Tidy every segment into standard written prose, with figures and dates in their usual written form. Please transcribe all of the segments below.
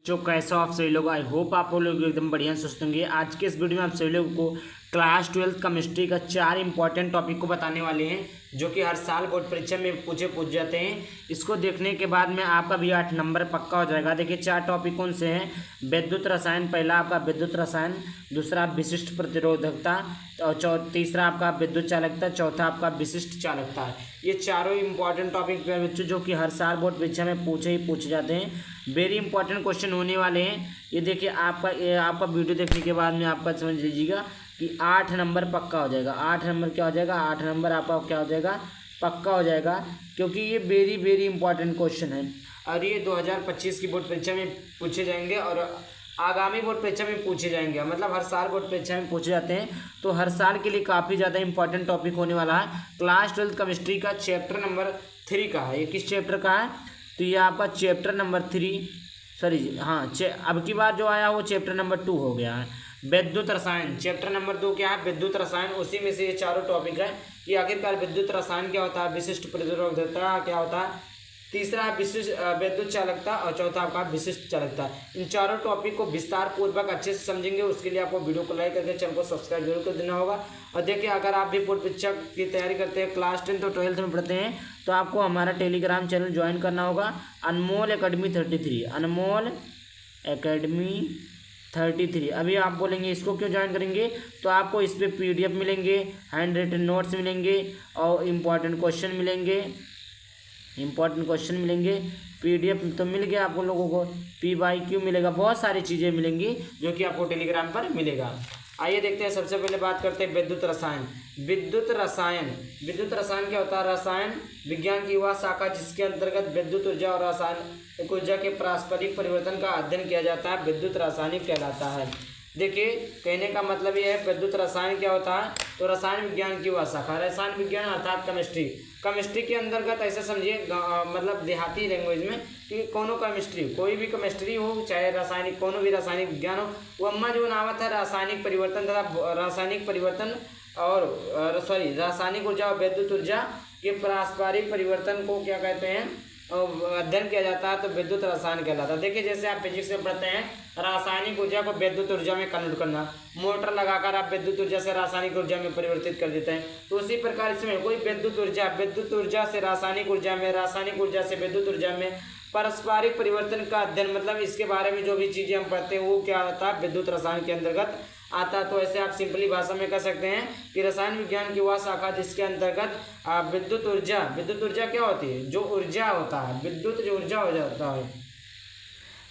जो कैसे हो आप सभी लोग। आई होप आप लोग एकदम बढ़िया स्वस्थ होंगे। आज के इस वीडियो में आप सभी लोगों को क्लास 12 केमिस्ट्री का 4 इंपॉर्टेंट टॉपिक को बताने वाले हैं जो कि हर साल बोर्ड परीक्षा में पूछ जाते हैं। इसको देखने के बाद में आपका भी 8 नंबर पक्का हो जाएगा। देखिए 4 टॉपिक कौन से हैं। विद्युत रसायन, पहला आपका विद्युत रसायन, दूसरा विशिष्ट प्रतिरोधकता, और तीसरा आपका विद्युत चालकता, चौथा आपका विशिष्ट चालकता। ये चारों इंपॉर्टेंट टॉपिक बच्चों जो कि हर साल बोर्ड परीक्षा में पूछे जाते हैं। वेरी इंपॉर्टेंट क्वेश्चन होने वाले हैं। ये देखिए आपका वीडियो देखने के बाद में आपका समझ लीजिएगा कि 8 नंबर पक्का हो जाएगा। 8 नंबर क्या हो जाएगा, 8 नंबर आपका क्या हो जाएगा, पक्का हो जाएगा, क्योंकि ये वेरी इंपॉर्टेंट क्वेश्चन है और ये 2025 की बोर्ड परीक्षा में पूछे जाएंगे और आगामी बोर्ड परीक्षा में पूछे जाएंगे। मतलब हर साल बोर्ड परीक्षा में पूछे जाते हैं, तो हर साल के लिए काफ़ी ज़्यादा इंपॉर्टेंट टॉपिक होने वाला है। क्लास 12 केमिस्ट्री का चैप्टर नंबर 3 का है। ये किस चैप्टर का है, तो ये आपका चैप्टर नंबर 3, सॉरी हाँ, अब की बार जो आया वो चैप्टर नंबर 2 हो गया है। विद्युत रसायन चैप्टर नंबर 2 क्या है, विद्युत रसायन। उसी में से ये चारों टॉपिक है कि आखिरकार विद्युत रसायन क्या होता है, विशिष्ट प्रतिरोधकता क्या होता है, तीसरा विशिष्ट विद्युत चालकता और चौथा आपका विशिष्ट चालकता। इन चारों टॉपिक को विस्तार पूर्वक अच्छे से समझेंगे। उसके लिए आपको वीडियो को लाइक करके चैनल को सब्सक्राइब जरूर कर देना होगा। और देखिए अगर आप भी बोर्ड परीक्षा की तैयारी करते हैं, क्लास 10 तो 12th में पढ़ते हैं, तो आपको हमारा टेलीग्राम चैनल ज्वाइन करना होगा, अनमोल एकेडमी 33, अनमोल एकेडमी 33। अभी आप बोलेंगे इसको क्यों ज्वाइन करेंगे, तो आपको इस पर PDF मिलेंगे, हैंड रिटन नोट्स मिलेंगे और इम्पॉर्टेंट क्वेश्चन मिलेंगे। PDF तो मिल गया आप लोगों को, PYQ मिलेगा, बहुत सारी चीज़ें मिलेंगी जो कि आपको टेलीग्राम पर मिलेगा। आइए देखते हैं, सबसे पहले बात करते हैं विद्युत रसायन। विद्युत रसायन क्या होता है, रसायन विज्ञान की वह शाखा जिसके अंतर्गत विद्युत ऊर्जा और रासायनिक ऊर्जा के पारस्परिक परिवर्तन का अध्ययन किया जाता है, विद्युत रासायनिक कहलाता है। देखिए कहने का मतलब ये है, विद्युत रसायन क्या होता है, तो रसायन विज्ञान की वह शाखा, रसायन विज्ञान अर्थात केमिस्ट्री के अंतर्गत ऐसे समझिए, मतलब देहाती लैंग्वेज में कि कोनो केमिस्ट्री, कोई भी केमिस्ट्री हो, चाहे रासायनिक, कोनो भी रासायनिक विज्ञान हो, वो अम्मा जो नावत है रासायनिक परिवर्तन तथा रासायनिक ऊर्जा और विद्युत ऊर्जा के पारस्परिक परिवर्तन को क्या कहते हैं, अध्ययन किया जाता है, तो विद्युत रसायन कहलाता है। देखिए जैसे आप फिजिक्स में पढ़ते हैं, रासायनिक ऊर्जा को विद्युत ऊर्जा में कन्वर्ट करना, मोटर लगाकर आप विद्युत ऊर्जा से रासायनिक ऊर्जा में परिवर्तित कर देते हैं, तो उसी प्रकार इसमें कोई विद्युत ऊर्जा से रासायनिक ऊर्जा में, रासायनिक ऊर्जा से विद्युत ऊर्जा में पारस्परिक परिवर्तन का अध्ययन, मतलब इसके बारे में जो भी चीज़ें हम पढ़ते हैं वो क्या होता है, विद्युत रसायन के अंतर्गत आता। तो ऐसे आप सिंपली भाषा में कह सकते हैं कि रसायन विज्ञान की वह शाखा जिसके अंतर्गत विद्युत ऊर्जा क्या होती है, जो ऊर्जा होता है, विद्युत जो ऊर्जा हो जाता है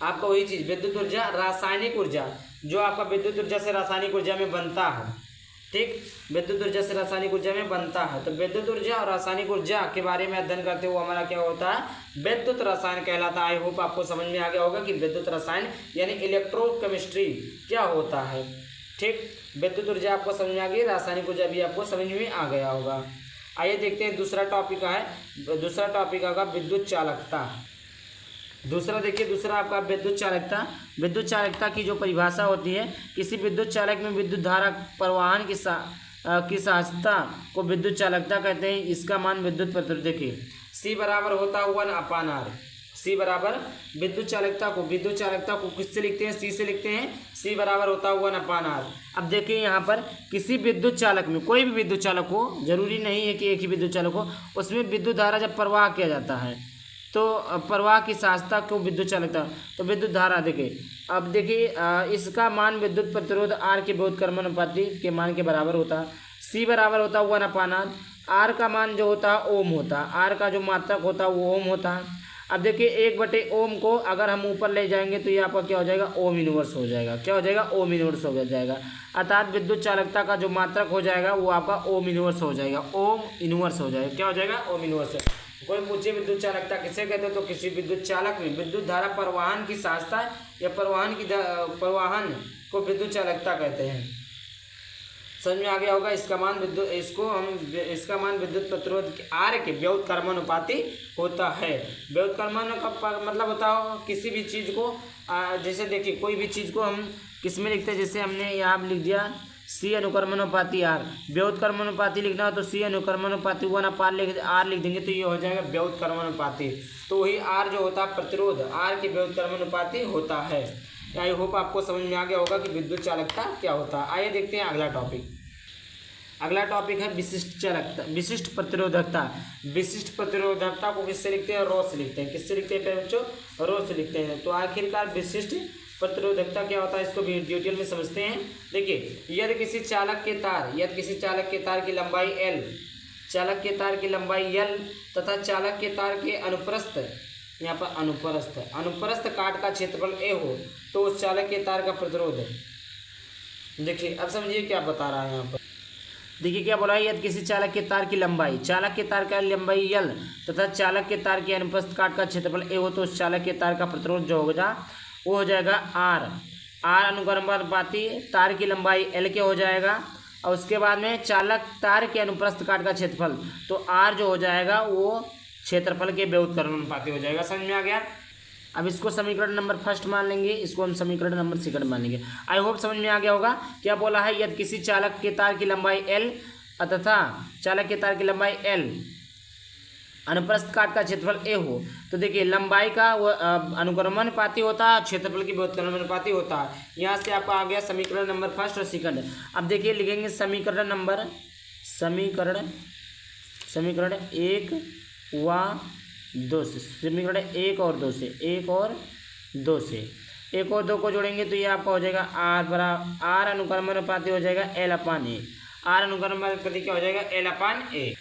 आपका, वही चीज़ विद्युत ऊर्जा, रासायनिक ऊर्जा जो आपका विद्युत ऊर्जा से रासायनिक ऊर्जा में बनता है, ठीक, विद्युत ऊर्जा से रासायनिक ऊर्जा में बनता है। तो विद्युत ऊर्जा और रासायनिक ऊर्जा के बारे में अध्ययन करते हुए हमारा क्या होता है, विद्युत रसायन कहलाता है। आई होप आपको समझ में आ गया होगा कि विद्युत रसायन यानी इलेक्ट्रोकेमिस्ट्री क्या होता है, ठीक। विद्युत ऊर्जा आपको समझ में आ गई, रासायनिक ऊर्जा भी आपको समझ में आ गया होगा। आइए देखते हैं दूसरा टॉपिक होगा विद्युत चालकता। दूसरा आपका विद्युत चालकता की जो परिभाषा होती है, किसी विद्युत चालक में विद्युत धारा प्रवाहन की साहचता को विद्युत चालकता कहते हैं। इसका मान विद्युत प्रतिरोध, देखिए C बराबर होता है 1/R। C बराबर विद्युत चालकता को किससे लिखते हैं, C से लिखते हैं। C बराबर होता है 1/R। अब देखिए यहाँ पर किसी विद्युत चालक में, कोई भी विद्युत चालक हो, जरूरी नहीं है कि एक ही विद्युत चालक हो, उसमें विद्युत धारा जब प्रवाह किया जाता है तो प्रवाह की साहचता को विद्युत चालकता, तो विद्युत धारा देखिए, अब देखिए इसका मान विद्युत प्रतिरोध R के व्युत्क्रमानुपाती के मान के बराबर होता है। C बराबर होता है 1/R। R का मान जो होता है ओम होता है, R का जो मात्रक होता है वो ओम होता है। अब देखिए 1/ओम को अगर हम ऊपर ले जाएंगे तो ये आपका क्या हो जाएगा, ओम इनवर्स हो जाएगा। क्या हो जाएगा, ओम इनवर्स हो जाएगा। अर्थात विद्युत चालकता का जो मात्रक हो जाएगा वो आपका ओम इनवर्स हो जाएगा, क्या हो जाएगा, ओम इनवर्स। कोई पूछे विद्युत चालकता किसे कहते हैं, तो किसी विद्युत चालक में विद्युत धारा प्रवाहन की साहचता या प्रवाहन को विद्युत चालकता कहते हैं। समझ में आ गया होगा। इसका मान विद्युत प्रतिरोध R के व्युत्क्रमानुपाती होता है। व्युत्क्रमानु का मतलब होता है किसी भी चीज़ को, जैसे देखिए कोई भी चीज़ को हम किस में लिखते हैं, जैसे हमने यहाँ लिख दिया C C अनुक्रमानुपाती R। व्युत्क्रमानुपाती लिखना हो तो C अनुक्रमानुपाती 1/R R लिख देंगे तो ये हो जाएगा व्युत्क्रमानुपाती। तो वही R जो होता है प्रतिरोध R के व्युत्क्रमानुपाती होता है। आई होप आपको समझ में आ गया होगा कि विद्युत चालकता क्या होता है। आइए देखते हैं अगला टॉपिक। अगला टॉपिक है विशिष्ट चालकता, विशिष्ट प्रतिरोधकता। विशिष्ट प्रतिरोधकता को किससे लिखते हैं? रो से लिखते हैं। किससे लिखते हैं बच्चों? रो से लिखते हैं। तो आखिरकार विशिष्ट प्रतिरोधकता क्या होता है इसको भी डिटेल में समझते हैं। देखिए, यदि किसी चालक के तार की लंबाई L, चालक के तार की लंबाई L तथा चालक के तार के अनुप्रस्थ, यहाँ पर अनुप्रस्थ काट का क्षेत्रफल A हो तो उस चालक के तार का प्रतिरोध। देखिए अब समझिए क्या बता रहा है यहाँ पर। देखिए क्या बोला है, यदि किसी चालक के तार की लंबाई L तथा चालक के तार के अनुप्रस्थ काट का क्षेत्रफल A हो तो उस चालक के तार का प्रतिरोध जो होगा वो हो जाएगा R अनुक्रमानुपाती तार की लंबाई L के हो जाएगा, और उसके बाद में चालक तार के अनुप्रस्थ काट का क्षेत्रफल, तो R जो हो जाएगा वो क्षेत्रफल के व्युत्क्रमानुपाती हो जाएगा। समझ में आ गया? अब इसको समीकरण नंबर फर्स्ट मान लेंगे, इसको हम समीकरण नंबर सेकंड मान लेंगे। आई होप समझ में आ गया होगा। क्या बोला है, यदि किसी चालक के तार की लंबाई L तथा चालक के तार की लंबाई L अनुप्रस्थ काट का क्षेत्रफल A हो तो देखिए लंबाई का वो अनुक्रमानुपाती होता है, क्षेत्रफल की व्युत्क्रमानुपाती होता है। यहाँ से आपका आ गया समीकरण नंबर फर्स्ट और सेकंड। अब देखिए लिखेंगे समीकरण एक व दो से, समीकरण एक और दो से, एक और दो को जोड़ेंगे तो ये आपका हो जाएगा R अनुक्रमानुपाती हो जाएगा L/A। R अनुक्रमानुपाती क्या हो जाएगा? L/A।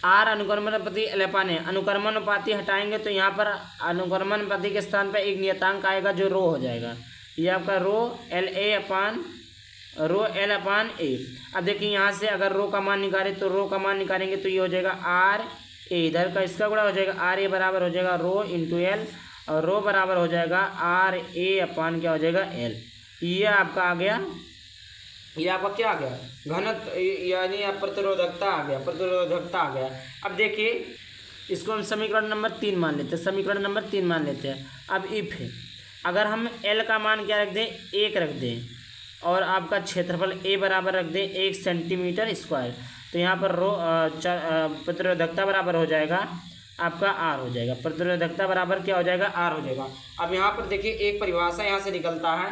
R अनुक्रमानुपाती L/A। अनुक्रमानुपाती हटाएंगे तो यहाँ पर अनुक्रमानुपाती के स्थान पर एक नियतांक आएगा जो रो हो जाएगा। ये आपका रो L/A। अब देखिए यहाँ से अगर रो का मान निकालेंगे तो ये हो जाएगा RA, इधर का इसका गुणा हो जाएगा RA बराबर हो जाएगा रो इंटू L, और रो बराबर हो जाएगा RA/ क्या हो जाएगा L। ये आपका आ गया, ये आपका क्या आ गया? घनत्व यानी प्रतिरोधकता आ गया। अब देखिए इसको हम समीकरण नंबर 3 मान लेते हैं। अब इफ अगर हम L का मान क्या रख दें? 1 रख दें, और आपका क्षेत्रफल A बराबर रख दें 1 सेंटीमीटर स्क्वायर, तो यहाँ पर प्रतिरोधकता बराबर हो जाएगा आपका R हो जाएगा। प्रतिरोधकता बराबर क्या हो जाएगा? R हो जाएगा। अब यहाँ पर देखिए एक परिभाषा यहाँ से निकलता है।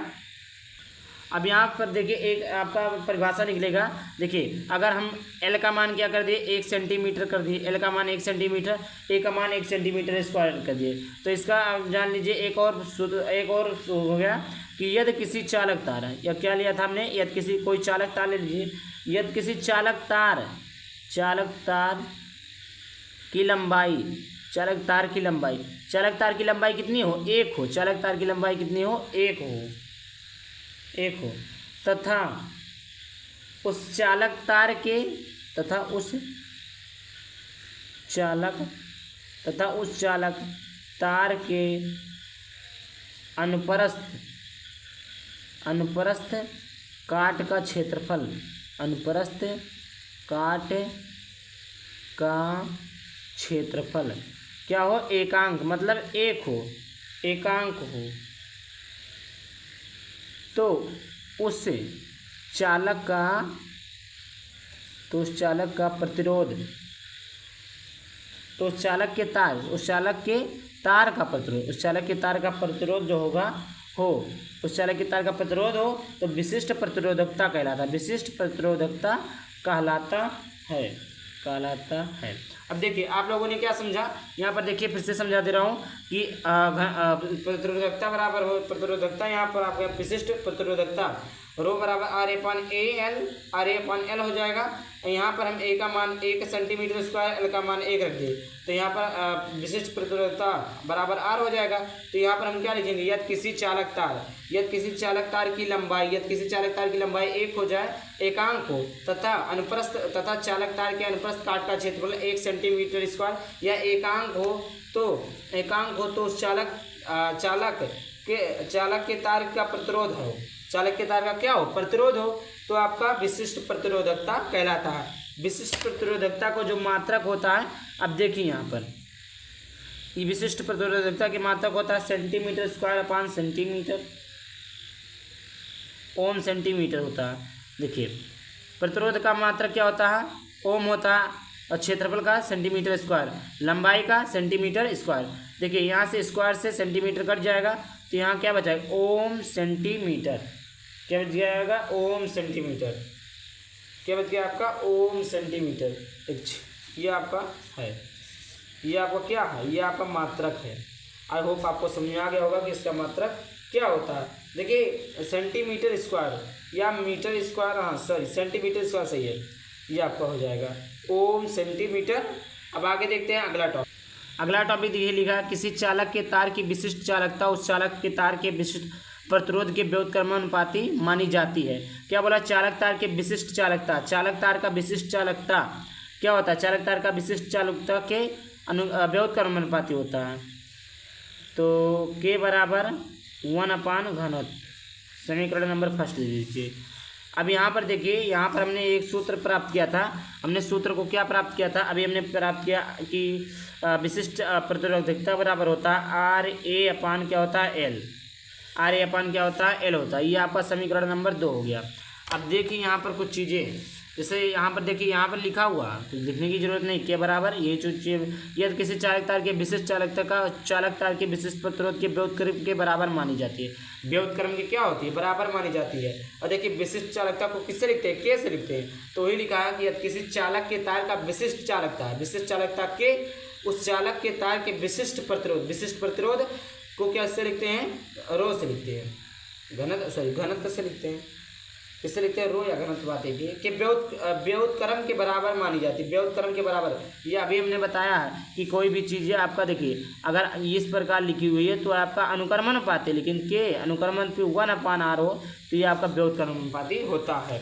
अब यहाँ पर देखिए एक आपका परिभाषा निकलेगा। देखिए अगर हम L का मान क्या कर दिए? 1 सेंटीमीटर कर दिए। L का मान 1 सेंटीमीटर, A का मान 1 सेंटीमीटर स्क्वायर कर दिए। तो इसका आप जान लीजिए एक और हो गया कि यदि किसी चालक तार है, या क्या लिया था हमने? यदि किसी कोई चालक तार ले लीजिए। यदि किसी चालक तार की लंबाई कितनी हो? 1 हो। चालक तार की लंबाई कितनी हो? 1 हो तथा उस चालक तार के अनुप्रस्थ काट का क्षेत्रफल, क्या हो? एकांक, मतलब 1 हो, तो उस चालक का प्रतिरोध, उस चालक के तार का प्रतिरोध जो होगा उस चालक के तार का प्रतिरोध हो तो विशिष्ट प्रतिरोधकता कहलाता है। अब देखिए आप लोगों ने क्या समझा यहाँ पर? देखिए फिर से समझा दे रहा हूँ कि प्रतिरोधकता यहाँ पर आपका विशिष्ट प्रतिरोधकता रो बराबर RA/L हो जाएगा। यहाँ पर हम A का मान 1 सेंटीमीटर स्क्वायर, L का मान 1 रख दिए, तो यहाँ पर विशिष्ट प्रतिरोधकता बराबर R हो जाएगा। तो यहाँ पर हम क्या लिखेंगे? यदि किसी चालक तार की लंबाई 1 हो जाए, एकांक हो तथा चालक तार के अनुप्रस्थ काट का क्षेत्रफल 1 सेंटीमीटर स्क्वायर या एकांक हो तो उस चालक के तार का प्रतिरोध हो, चालक के तार का क्या हो? प्रतिरोध हो, तो आपका विशिष्ट प्रतिरोधकता कहलाता है। विशिष्ट प्रतिरोधकता को जो मात्रक होता है, अब देखिए यहाँ पर ये विशिष्ट प्रतिरोधकता की मात्रक होता है सेंटीमीटर स्क्वायर/सेंटीमीटर, ओम सेंटीमीटर होता है। देखिए प्रतिरोध का मात्रक क्या होता है, ओम होता है, और क्षेत्रफल का सेंटीमीटर स्क्वायर, लंबाई का सेंटीमीटर स्क्वायर। देखिए यहाँ से स्क्वायर से सेंटीमीटर कट जाएगा, तो यहाँ क्या बचाएगा, ओम सेंटीमीटर। क्या बच जाएगा, ओम सेंटीमीटर। क्या बच गया आपका, ओम सेंटीमीटर। ये आपका है, ये आपका क्या है, ये आपका मात्रक है। आई होप आपको समझ में आ गया होगा कि इसका मात्रक क्या होता है। देखिए सेंटीमीटर स्क्वायर या मीटर स्क्वायर, हाँ सॉरी सेंटीमीटर स्क्वायर सही है, ये आपका हो जाएगा ओम सेंटीमीटर। अब आगे देखते हैं अगला टॉपिक। अगला टॉपिक ये लिखा है, किसी चालक के तार की विशिष्ट चालकता उस चालक के तार के विशिष्ट प्रतिरोध के व्युत्क्रमानुपाती मानी जाती है। क्या बोला, चालक तार के विशिष्ट चालकता, चालक तार का विशिष्ट चालकता क्या होता है, चालक तार का विशिष्ट चालकता के व्युत्क्रमानुपाती होता है। तो के बराबर 1/घनत्व, समीकरण नंबर फर्स्ट ले लीजिए। अब यहाँ पर देखिए, यहाँ पर हमने एक सूत्र प्राप्त किया था। हमने सूत्र को क्या प्राप्त किया था, अभी हमने प्राप्त किया कि विशिष्ट प्रतिरोधकता बराबर होता है RA/, क्या होता है, L। RA/, क्या होता है, L होता है। ये आपका समीकरण नंबर 2 हो गया। अब देखिए यहाँ पर कुछ चीज़ें, जैसे यहाँ पर देखिए, यहाँ पर लिखा हुआ तो लिखने की जरूरत नहीं, के बराबर ये जो यदि किसी चालक तार के विशिष्ट चालकता का चालक तार के विशिष्ट प्रतिरोध के व्युत्क्रम के बराबर मानी जाती है। व्युत्क्रम की क्या होती है, बराबर मानी जाती है। और देखिए विशिष्ट चालकता को किससे लिखते हैं, के से लिखते हैं। तो वही लिखा है कि यदि किसी चालक के तार का विशिष्ट चालकता है, विशिष्ट चालकता के उस चालक के तार के विशिष्ट प्रतिरोध को क्या से लिखते हैं, रो से लिखते हैं, घनत्व से लिखते हैं। किससे लिखते हैं, रो या घनत्व। बात है कि व्युत्क्रम के बराबर मानी जाती है, व्युत्क्रम के बराबर। ये अभी हमने बताया है कि कोई भी चीज़ें आपका देखिए अगर इस प्रकार लिखी हुई है तो आपका अनुक्रमानुपाती, लेकिन के अनुक्रमण पे 1/r हो तो ये आपका व्युत्क्रमानुपाती होता है।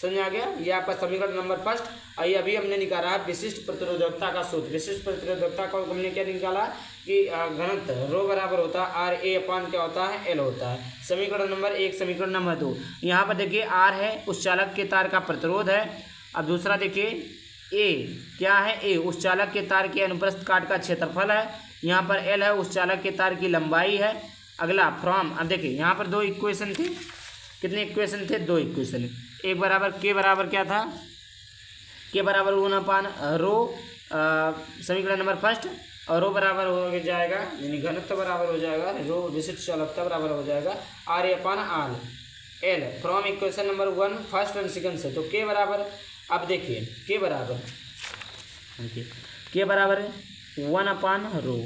समझ आ गया, ये आपका समीकरण नंबर फर्स्ट। आइए अभी हमने निकाला है विशिष्ट प्रतिरोधकता का सूत्र। विशिष्ट प्रतिरोधकता का हमने क्या निकाला कि घनत्व रो बराबर होता है RA/, क्या होता है, L होता है। समीकरण नंबर 1। समीकरण नंबर 2, यहाँ पर देखिए R है उस चालक के तार का प्रतिरोध है। अब दूसरा देखिए A क्या है, A उस चालक के तार के अनुप्रस्थ काट का क्षेत्रफल है। यहाँ पर L है उस चालक के तार की लंबाई है। अगला फ्रॉम, अब देखिए यहाँ पर 2 इक्वेशन थे, कितने इक्वेशन थे, 2 इक्वेशन। एक बराबर के बराबर क्या था, के बराबर 1/रो, समीकरण नंबर फर्स्ट, और रो बराबर हो जाएगा यानी घनत्व बराबर हो जाएगा, रो विशिष्ट चालकता बराबर हो जाएगा RA/L from equation number 1 first and second से। तो के बराबर, अब देखिए के बराबर 1/रो,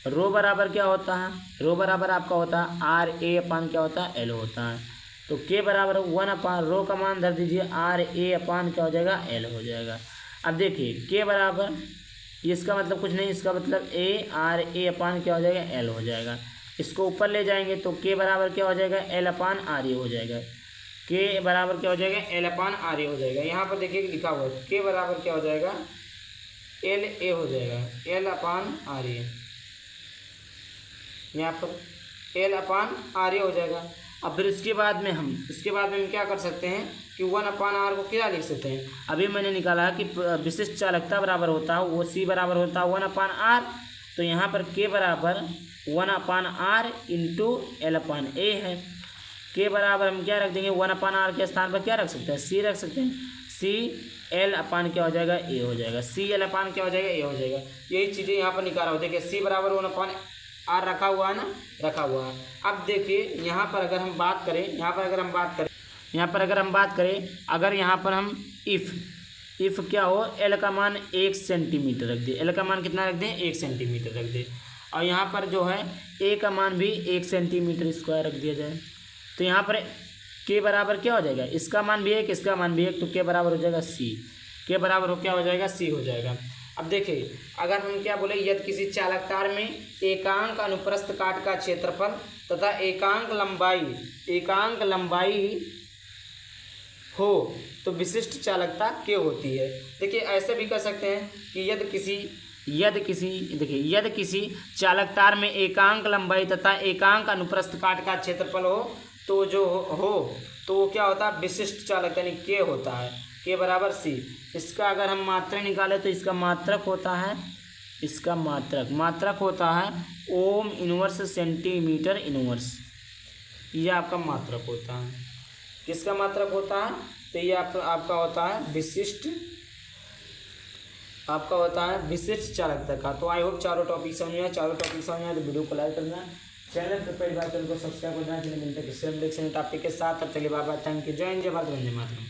रो बराबर क्या होता है, रो बराबर आपका होता है RA/, क्या होता है, L होता है। तो के बराबर 1/रो का मान धर दीजिए, RA/, क्या हो जाएगा, L हो जाएगा। अब देखिए के बराबर, इसका मतलब कुछ नहीं, इसका मतलब RA/, क्या हो जाएगा, L हो जाएगा। इसको ऊपर ले जाएंगे तो के बराबर क्या हो जाएगा, L/RA हो जाएगा। के बराबर क्या हो जाएगा, L/RA हो जाएगा। यहाँ पर देखिए लिखा हुआ है के बराबर क्या हो जाएगा, LA हो जाएगा, L/RA। यहाँ पर L/RA हो जाएगा। अब फिर इसके बाद में हम क्या कर सकते हैं कि 1/r को क्या लिख सकते हैं। अभी मैंने निकाला है कि विशिष्ट चालकता बराबर होता है वो C बराबर होता है 1/r। तो यहाँ पर के बराबर 1/r इंटू L/A है। के बराबर हम क्या रख देंगे, 1/r के स्थान पर क्या रख सकते हैं, C रख सकते हैं। CL/, क्या हो जाएगा, A हो जाएगा। CL/, क्या हो जाएगा, A हो जाएगा। यही चीज़ें यहाँ पर निकाला हो। देखिए C बराबर 1/r रखा हुआ है ना, रखा हुआ है। अब देखिए यहाँ पर अगर हम बात करें, अगर यहाँ पर हम इफ़ क्या हो, L का मान 1 सेंटीमीटर रख दे, L का मान कितना रख दें, 1 सेंटीमीटर रख दे, और यहाँ पर जो है A का मान भी 1 सेंटीमीटर स्क्वायर रख दिया जाए, तो यहाँ पर के बराबर क्या हो जाएगा, इसका मान भी 1, इसका मान भी 1, तो के बराबर हो जाएगा C। के बराबर हो क्या हो जाएगा, C हो जाएगा। अब देखिए अगर हम क्या बोले, यदि किसी चालक तार में एकांक अनुप्रस्थ काट का क्षेत्रफल तथा एकांक लंबाई हो तो विशिष्ट चालकता के होती है। देखिए ऐसे भी कर सकते हैं कि यदि किसी चालक तार में एकांक लंबाई तथा एकांक अनुप्रस्थ काट का क्षेत्रफल हो तो जो हो तो वो क्या होता है, विशिष्ट चालकता यानी के होता है। के बराबर C। इसका अगर हम मात्रक निकालें तो इसका मात्रक होता है ओम इनवर्स सेंटीमीटर इनवर्स, ये आपका मात्रक होता है। किसका मात्रक होता है? तो ये आपका होता है विशिष्ट, आपका होता है विशिष्ट चालकता का। तो आई होप चारों टॉपिक समझ में आए। चारों टॉपिक समझ में आए तो वीडियो को लाइक करना, चैनल पर पहली बार चैनल को सब्सक्राइब करना। चलिए मिलते हैं किसी नेक्स्ट टॉपिक के साथ। अब चलिए बाय बाय, थैंक यू, जय हिंद, जय भारत, वंदे मातरम।